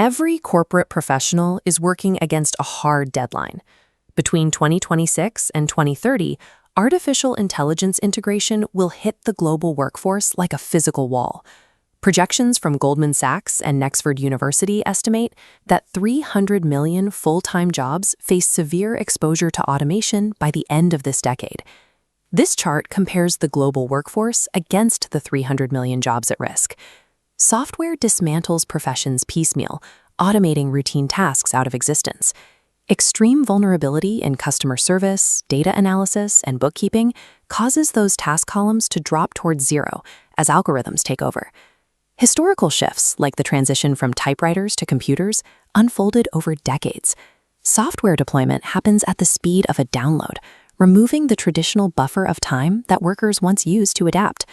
Every corporate professional is working against a hard deadline. Between 2026 and 2030, artificial intelligence integration will hit the global workforce like a physical wall. Projections from Goldman Sachs and Nexford University estimate that 300 million full-time jobs face severe exposure to automation by the end of this decade. This chart compares the global workforce against the 300 million jobs at risk. Software dismantles professions piecemeal, automating routine tasks out of existence. Extreme vulnerability in customer service, data analysis, and bookkeeping causes those task columns to drop towards zero as algorithms take over. Historical shifts, like the transition from typewriters to computers, unfolded over decades. Software deployment happens at the speed of a download, removing the traditional buffer of time that workers once used to adapt.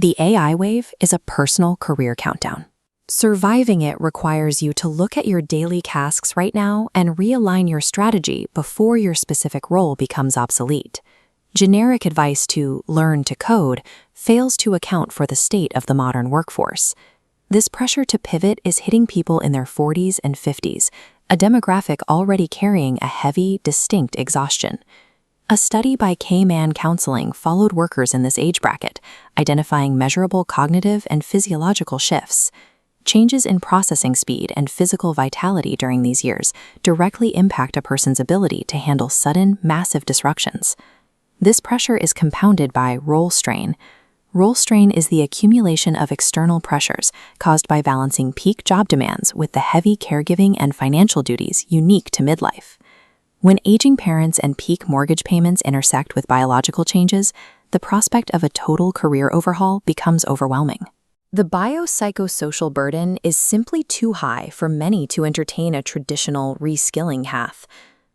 The AI wave is a personal career countdown. Surviving it requires you to look at your daily tasks right now and realign your strategy before your specific role becomes obsolete. Generic advice to learn to code fails to account for the state of the modern workforce. This pressure to pivot is hitting people in their 40s and 50s, a demographic already carrying a heavy, distinct exhaustion. A study by K-Man Counseling followed workers in this age bracket, identifying measurable cognitive and physiological shifts. Changes in processing speed and physical vitality during these years directly impact a person's ability to handle sudden, massive disruptions. This pressure is compounded by role strain. Role strain is the accumulation of external pressures caused by balancing peak job demands with the heavy caregiving and financial duties unique to midlife. When aging parents and peak mortgage payments intersect with biological changes, the prospect of a total career overhaul becomes overwhelming. The biopsychosocial burden is simply too high for many to entertain a traditional reskilling path.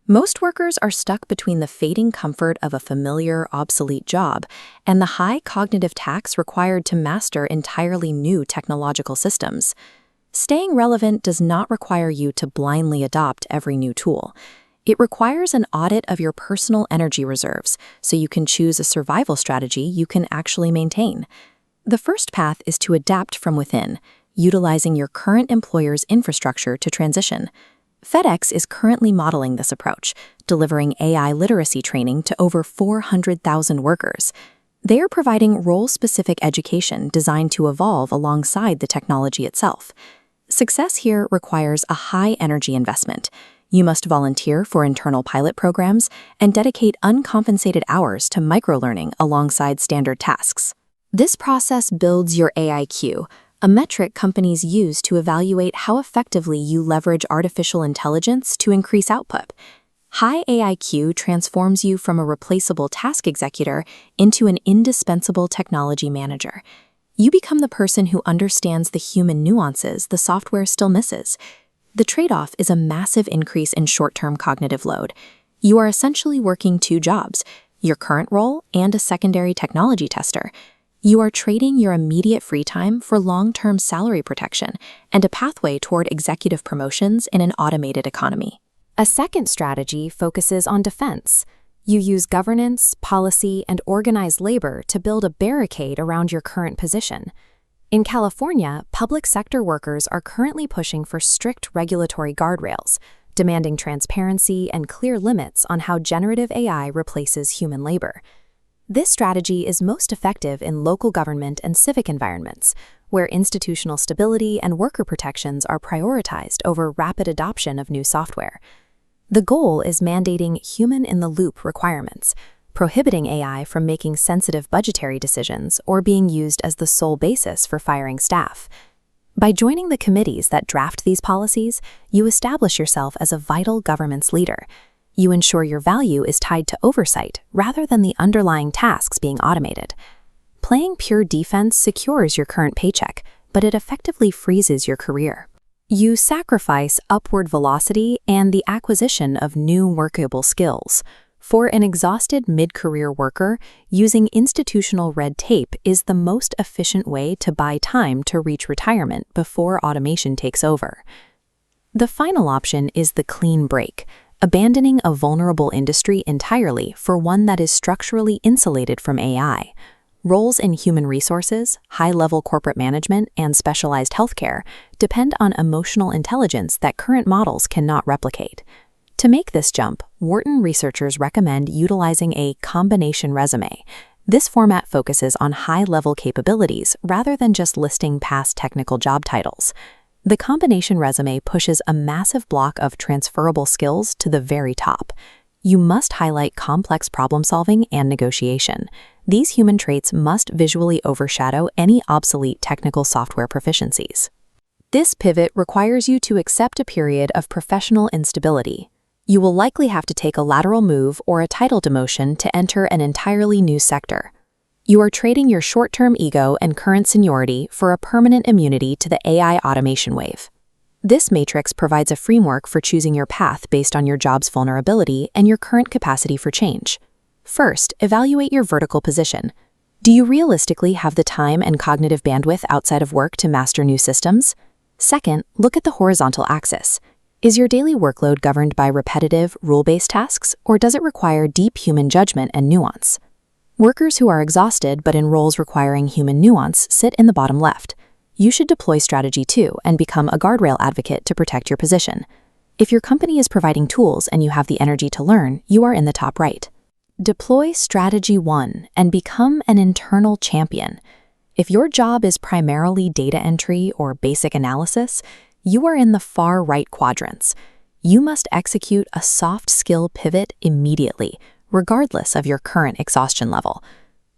Most workers are stuck between the fading comfort of a familiar, obsolete job and the high cognitive tax required to master entirely new technological systems. Staying relevant does not require you to blindly adopt every new tool. It requires an audit of your personal energy reserves so you can choose a survival strategy you can actually maintain. The first path is to adapt from within, utilizing your current employer's infrastructure to transition. FedEx is currently modeling this approach, delivering AI literacy training to over 400,000 workers. They are providing role-specific education designed to evolve alongside the technology itself. Success here requires a high-energy investment. You must volunteer for internal pilot programs and dedicate uncompensated hours to microlearning alongside standard tasks. This process builds your AIQ, a metric companies use to evaluate how effectively you leverage artificial intelligence to increase output. High AIQ transforms you from a replaceable task executor into an indispensable technology manager. You become the person who understands the human nuances the software still misses. The trade-off is a massive increase in short-term cognitive load. You are essentially working two jobs, your current role and a secondary technology tester. You are trading your immediate free time for long-term salary protection and a pathway toward executive promotions in an automated economy. A second strategy focuses on defense. You use governance, policy, and organized labor to build a barricade around your current position. In California, public sector workers are currently pushing for strict regulatory guardrails, demanding transparency and clear limits on how generative AI replaces human labor. This strategy is most effective in local government and civic environments, where institutional stability and worker protections are prioritized over rapid adoption of new software. The goal is mandating human-in-the-loop requirements, prohibiting AI from making sensitive budgetary decisions or being used as the sole basis for firing staff. By joining the committees that draft these policies, you establish yourself as a vital governance leader. You ensure your value is tied to oversight rather than the underlying tasks being automated. Playing pure defense secures your current paycheck, but it effectively freezes your career. You sacrifice upward velocity and the acquisition of new workable skills. For an exhausted mid-career worker, using institutional red tape is the most efficient way to buy time to reach retirement before automation takes over. The final option is the clean break, abandoning a vulnerable industry entirely for one that is structurally insulated from AI. Roles in human resources, high-level corporate management, and specialized healthcare depend on emotional intelligence that current models cannot replicate. To make this jump, Wharton researchers recommend utilizing a combination resume. This format focuses on high-level capabilities rather than just listing past technical job titles. The combination resume pushes a massive block of transferable skills to the very top. You must highlight complex problem-solving and negotiation. These human traits must visually overshadow any obsolete technical software proficiencies. This pivot requires you to accept a period of professional instability. You will likely have to take a lateral move or a title demotion to enter an entirely new sector. You are trading your short-term ego and current seniority for a permanent immunity to the AI automation wave. This matrix provides a framework for choosing your path based on your job's vulnerability and your current capacity for change. First, evaluate your vertical position. Do you realistically have the time and cognitive bandwidth outside of work to master new systems? Second, look at the horizontal axis. Is your daily workload governed by repetitive, rule-based tasks, or does it require deep human judgment and nuance? Workers who are exhausted but in roles requiring human nuance sit in the bottom left. You should deploy strategy 2 and become a guardrail advocate to protect your position. If your company is providing tools and you have the energy to learn, you are in the top right. Deploy strategy 1 and become an internal champion. If your job is primarily data entry or basic analysis, you are in the far right quadrants. You must execute a soft skill pivot immediately, regardless of your current exhaustion level.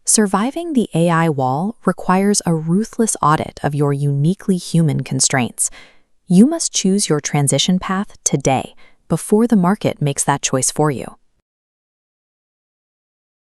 Surviving the AI wall requires a ruthless audit of your uniquely human constraints. You must choose your transition path today, before the market makes that choice for you.